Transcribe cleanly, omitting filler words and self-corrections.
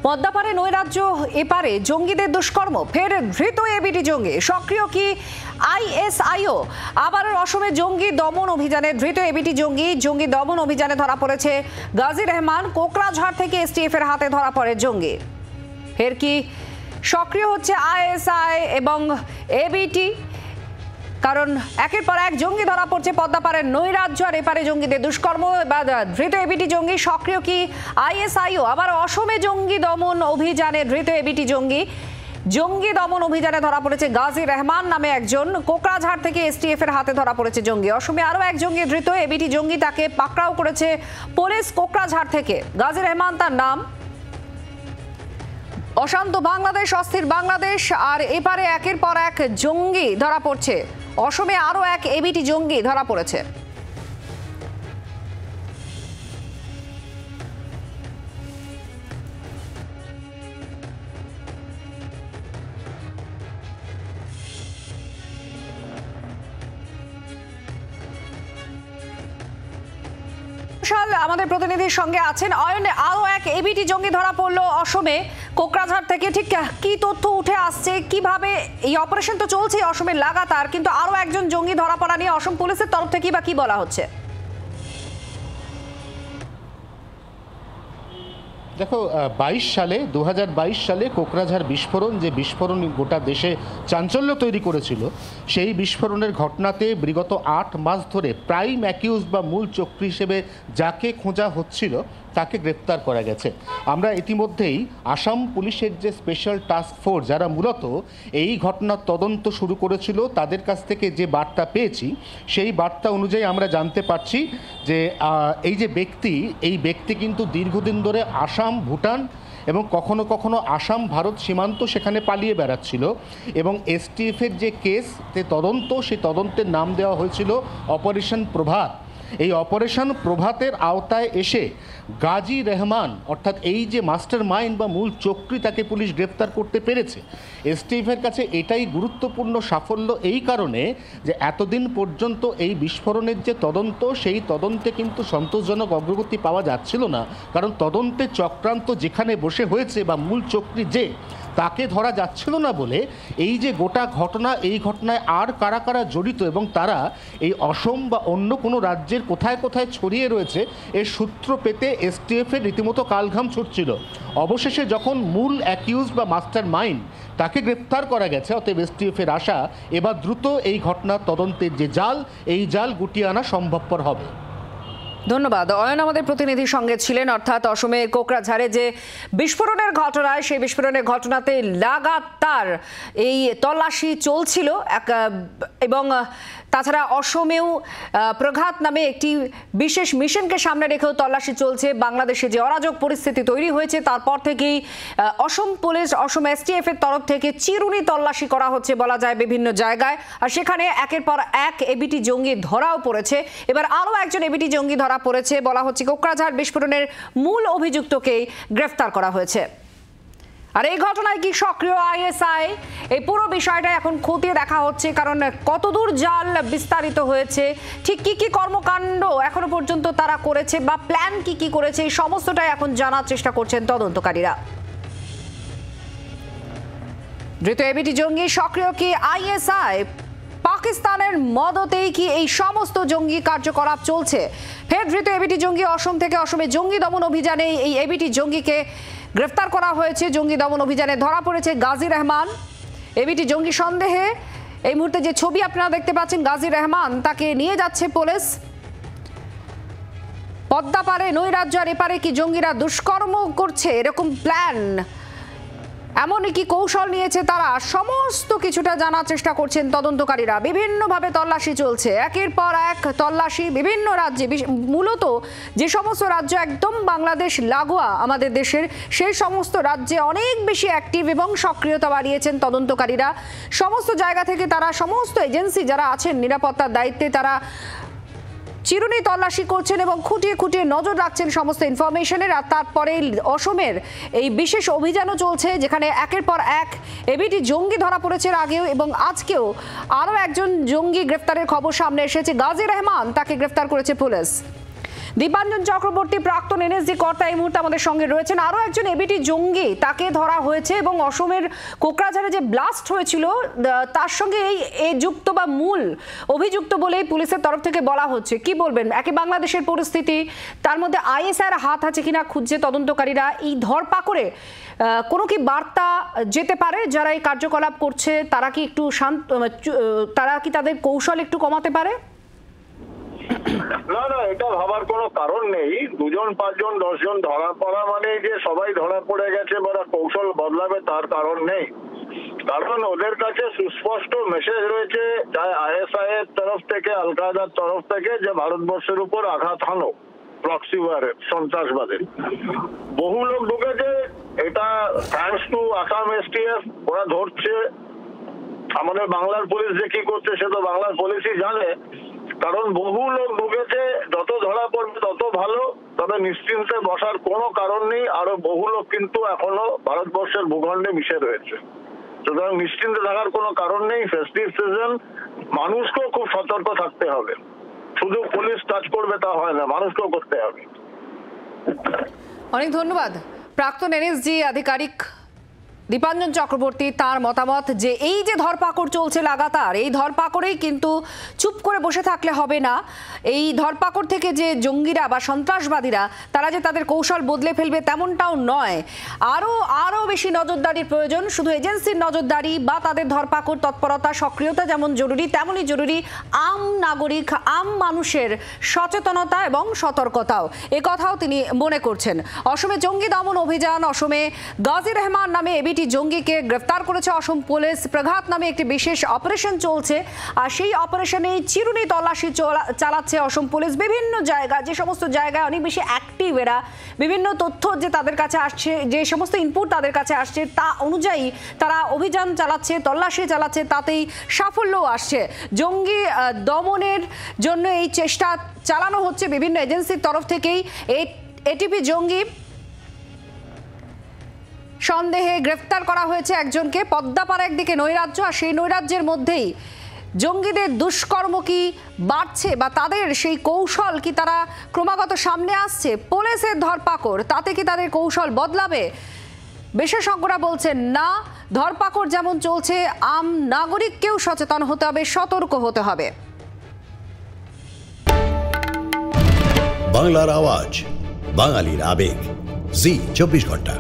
পদ্মাপাড়ে নৈরাজ্য এপারে জঙ্গিদের দুষ্কর্ম, ফের ধৃত এবিটি জঙ্গি। সক্রিয় কি আইএসআইও? আবার অসমে জঙ্গি দমন অভিযানে ধৃত এবিটি জঙ্গি। জঙ্গি দমন অভিযানে ধরা পড়েছে গাজী রহমান। কোকরাঝাড় থেকে এসটিএফ এর হাতে ধরা পড়ে জঙ্গি। ফের কি সক্রিয় হচ্ছে আইএসআই এবং এবিটি? কারণ একের পর এক জঙ্গি ধরা পড়ছে পদ্মাপাড়ের নৈরাজ্য আর এপারে জঙ্গিদের দুষ্কর্ম। এবার ধৃত এবিটি জঙ্গি। সক্রিয় কি আইএসআইও? আবার অসমে জঙ্গি দমন অভিযানে ধৃত এবিটি জঙ্গি। জঙ্গি দমন অভিযানে ধরা পড়েছে গাজী রহমান নামে একজন। কোকরাঝাড় থেকে এসটিএফ এর হাতে ধরা পড়েছে জঙ্গি। অসমে আরও এক জঙ্গি ধৃত এবিটি জঙ্গি, তাকে পাকড়াও করেছে পুলিশ কোকরাঝাড় থেকে। গাজী রহমান তার নাম। অশান্ত বাংলাদেশ, অস্থির বাংলাদেশ আর এপারে একের পর এক জঙ্গি ধরা পড়ছে। অসমে আরও এক এবিটি জঙ্গি ধরা পড়েছে। আমাদের প্রতিনিধির সঙ্গে আছেন অয়ন। আরো এক এবিটি জঙ্গি ধরা পড়লো অসমে কোকরাঝাড় থেকে, ঠিক কি তথ্য উঠে আসছে? কিভাবে এই অপারেশন তো চলছে অসমে লাগাতার, কিন্তু আরো একজন জঙ্গি ধরা পড়া নিয়ে অসম পুলিশের তরফ থেকে বা কি বলা হচ্ছে? দেখো, 2022 সালে কোকরাঝাড় বিস্ফোরণ, যে বিস্ফোরণ গোটা দেশে চাঞ্চল্য তৈরি করেছিল, সেই বিস্ফোরণের ঘটনাতে বিগত 8 মাস ধরে প্রাইম অ্যাকিউজ বা মূল চক্রী হিসেবে যাকে খোঁজা হচ্ছিল তাকে গ্রেপ্তার করা গেছে। আমরা ইতিমধ্যেই আসাম পুলিশের যে স্পেশাল টাস্ক ফোর্স, যারা মূলত এই ঘটনার তদন্ত শুরু করেছিল, তাদের কাছ থেকে যে বার্তা পেয়েছি, সেই বার্তা অনুযায়ী আমরা জানতে পারছি যে এই ব্যক্তি কিন্তু দীর্ঘদিন ধরে আসাম, ভুটান এবং কখনো কখনো আসাম ভারত সীমান্ত সেখানে পালিয়ে বেড়াচ্ছিল। এবং এসটিএফের যে কেস তদন্ত, সেই তদন্তের নাম দেওয়া হয়েছিল অপারেশন প্রভাত। এই অপারেশন প্রভাতের আওতায় এসে গাজী রহমান, অর্থাৎ এই যে মাস্টার মাইন্ড বা মূল চক্রী, তাকে পুলিশ গ্রেপ্তার করতে পেরেছে। এসটিএফের কাছে এটাই গুরুত্বপূর্ণ সাফল্য এই কারণে যে এতদিন পর্যন্ত এই বিস্ফোরণের যে তদন্ত, সেই তদন্তে কিন্তু সন্তোষজনক অগ্রগতি পাওয়া যাচ্ছিল না। কারণ তদন্তে চক্রান্ত যেখানে বসে হয়েছে বা মূল চক্রী যে, তাকে ধরা যাচ্ছিল না বলে এই যে গোটা ঘটনা, এই ঘটনায় আর কারা কারা জড়িত এবং তারা এই অসম বা অন্য কোনো রাজ্যের কোথায় কোথায় ছড়িয়ে রয়েছে, এর সূত্র পেতে এসটিএফের রীতিমতো কালঘাম ছুটছিল। অবশেষে যখন মূল অ্যাকিউজ বা মাস্টার মাইন্ড, তাকে গ্রেপ্তার করা গেছে, অতএব এসটিএফের আশা এবার দ্রুত এই ঘটনার তদন্তের যে জাল, এই জাল গুটিয়ে আনা সম্ভবপর হবে। ধন্যবাদ অয়ন, আমাদের প্রতিনিধির সঙ্গে ছিলেন। অর্থাৎ অসমের কোকরাঝাড়ে যে বিস্ফোরণের ঘটনায়, সেই বিস্ফোরণের ঘটনাতে লাগাতার এই তল্লাশি চলছিল এবং তাছাড়া অসমেও প্রঘাত নামে একটি বিশেষ মিশনকে সামনে রেখেও তল্লাশি চলছে। বাংলাদেশে যে অরাজক পরিস্থিতি তৈরি হয়েছে, তারপর থেকেই অসম পুলিশ, অসম এসটিএফ এর তরফ থেকে চিরুনি তল্লাশি করা হচ্ছে বলা যায় বিভিন্ন জায়গায়। আর সেখানে একের পর এক এবিটি জঙ্গি ধরাও পড়েছে। এবার আরও একজন এবিটি জঙ্গি ধরা পড়েছে। বলা হচ্ছে কোকরাঝাড় বিস্ফোরণের মূল অভিযুক্তকেই গ্রেফতার করা হয়েছে। আর এই ঘটনায় কি সক্রিয় আইএসআই, এই পুরো বিষয়টা এখন খতিয়ে দেখা হচ্ছে। কারণ কতদূর জাল বিস্তারিত হয়েছে, ঠিক কি কি কর্মকাণ্ড এখনো পর্যন্ত তারা করেছে বা প্ল্যান কি কি করেছে, এই সমস্তটাই এখন জানার চেষ্টা করছেন তদন্তকারীরা। ধৃত এবিটি জঙ্গি সক্রিয় কি আইএসআই? পাকিস্তানের মদতেই কি এই সমস্ত জঙ্গি কার্যকলাপ চলছে? ফের ধৃত এবিটি জঙ্গি অসম থেকে। অসমে জঙ্গি দমন অভিযানে এই এবিটি জঙ্গিকে গ্রেফতার করা হয়েছে। জঙ্গি দমন অভিযানে ধরা পড়েছে গাজী রহমান। এবিটি জঙ্গি সন্দেহে এই মুহূর্তে যে ছবি আপনারা দেখতে পাচ্ছেন, গাজী রহমান, তাকে নিয়ে যাচ্ছে পুলিশ। পদ্মাপাড়ে নৈরাজ্য আর এপারে কি জঙ্গিরা দুষ্কর্ম করছে, এরকম প্ল্যান, এমনই কি কৌশল নিয়েছে তারা, সমস্ত কিছুটা জানার চেষ্টা করছেন তদন্তকারীরা। বিভিন্নভাবে তল্লাশি চলছে, একের পর এক তল্লাশি বিভিন্ন রাজ্যে। মূলত যে সমস্ত রাজ্য একদম বাংলাদেশ লাগোয়া আমাদের দেশের, সেই সমস্ত রাজ্যে অনেক বেশি অ্যাক্টিভ এবং সক্রিয়তা বাড়িয়েছেন তদন্তকারীরা। সমস্ত জায়গা থেকে তারা, সমস্ত এজেন্সি যারা আছেন নিরাপত্তার দায়িত্বে, তারা চিরুনি তল্লাশি করছেন এবং খুঁটিয়ে খুঁটিয়ে নজর রাখছেন সমস্ত ইনফরমেশনের। আর তারপরে অসমের এই বিশেষ অভিযানও চলছে, যেখানে একের পর এক এবিটি জঙ্গি ধরা পড়েছে আগেও এবং আজকেও আরও একজন জঙ্গি গ্রেফতারের খবর সামনে এসেছে। গাজী রহমান, তাকে গ্রেফতার করেছে পুলিশ। দীপাঞ্জন চক্রবর্তী প্রাক্তন এনএসজি কর্তা এই মুহূর্তে আমাদের সঙ্গে রয়েছেন। আরও একজন এবিটি জঙ্গি, তাকে ধরা হয়েছে এবং অসমের কোকরাঝারে যে ব্লাস্ট হয়েছিল তার সঙ্গে এই যুক্ত বা মূল অভিযুক্ত বলেই পুলিশের তরফ থেকে বলা হচ্ছে। কি বলবেন, একে বাংলাদেশের পরিস্থিতি, তার মধ্যে আইএসআইয়ের হাত আছে কিনা খুঁজছে তদন্তকারীরা, এই ধরপাকড়ে কোনো কি বার্তা যেতে পারে যারা এই কার্যকলাপ করছে তারা কি একটু তারা কি তাদের কৌশল একটু কমাতে পারে? না না, এটা ভাবার কোনো কারণ নেই। 2 জন 5 জন 10 জন ধরা পড়া মানে যে সবাই ধরা পড়ে গেছে বা কৌশল বদলাবে তার কারণ নেই। কারণ ওদের কাছে সুস্পষ্ট মেসেজ রয়েছে, চাই আইএসআই এর তরফ থেকে, আল কায়দার তরফ থেকে, যে ভারতবর্ষের উপর আঘাত হানো, প্রক্সি ওয়ারে, সন্ত্রাসবাদের। বহু লোক ঢুকেছে, এটা থ্যাঙ্কস টু আসাম এসটিএফ, ওরা ধরছে। আমাদের বাংলার পুলিশ যে কি করছে সে তো বাংলার পুলিশই জানে, কারণ বহু লোক ঢুকেছে। যত ধরা পড়বে তত ভালো, তবে নিশ্চিন্তে বসার কোনো কারণ নেই। আরো বহু লোক কিন্তু এখনো ভারতবর্ষের ভূখণ্ডে মিশে রয়েছে, সুতরাং নিশ্চিন্তে থাকার কোনো কারণ নেই। ফেস্টিভ সিজন, মানুষকেও খুব সতর্ক থাকতে হবে। শুধু পুলিশ কাজ করবে তা হয় না, মানুষকেও করতে হবে। অনেক ধন্যবাদ। প্রাক্তন এনএসজি আধিকারিক দীপাঞ্জন চক্রবর্তী, তার মতামত যে এই যে ধরপাকড় চলছে লাগাতার, এই ধরপাকড়েই কিন্তু চুপ করে বসে থাকলে হবে না। এই ধরপাকড় থেকে যে জঙ্গিরা বা সন্ত্রাসবাদীরা তারা যে তাদের কৌশল বদলে ফেলবে তেমনটাও নয়। আরও বেশি নজরদারির প্রয়োজন। শুধু এজেন্সির নজরদারি বা তাদের ধরপাকড় তৎপরতা সক্রিয়তা যেমন জরুরি, তেমনই জরুরি আম নাগরিক, আম মানুষের সচেতনতা এবং সতর্কতাও। এ কথাও তিনি মনে করছেন। অসমে জঙ্গি দমন অভিযান, অসমে গাজী রহমান নামে জঙ্গিকে গ্রেফতার করেছে অসম পুলিশ। প্রঘাত নামে একটি বিশেষ অপারেশন চলছে, আর সেই অপারেশনে চিরুনি তল্লাশি চালাচ্ছে অসম পুলিশ। বিভিন্ন জায়গা, যে সমস্ত জায়গায় অনেক বেশি অ্যাক্টিভ এরা, বিভিন্ন তথ্য যে তাদের কাছে আসছে, যে সমস্ত ইনপুট তাদের কাছে আসছে তা অনুযায়ী তারা অভিযান চালাচ্ছে, তল্লাশি চালাচ্ছে, তাতেই সাফল্যও আসছে। জঙ্গি দমনের জন্য এই চেষ্টা চালানো হচ্ছে বিভিন্ন এজেন্সির তরফ থেকেই। এটিপি জঙ্গি সন্দেহে গ্রেফতার করা হয়েছে একজনকে। পদ্মাপাড়া একদিকে নৈরাজ্য, আর সেই নৈরাজ্যের মধ্যেই জঙ্গিদের দুষ্কর্ম কি বাড়ছে বা তাদের সেই কৌশল কি তারা ক্রমাগত সামনে আসছে? পুলিশের ধরপাকড়, তাতে কি তাদের কৌশল বদলাবে? বিশেষজ্ঞরা বলছেন না, ধরপাকড় যেমন চলছে আম নাগরিককেও সচেতন হতে হবে, সতর্ক হতে হবে। বাংলার আওয়াজ, বাঙালির আবেগ, জি 24 ঘন্টা।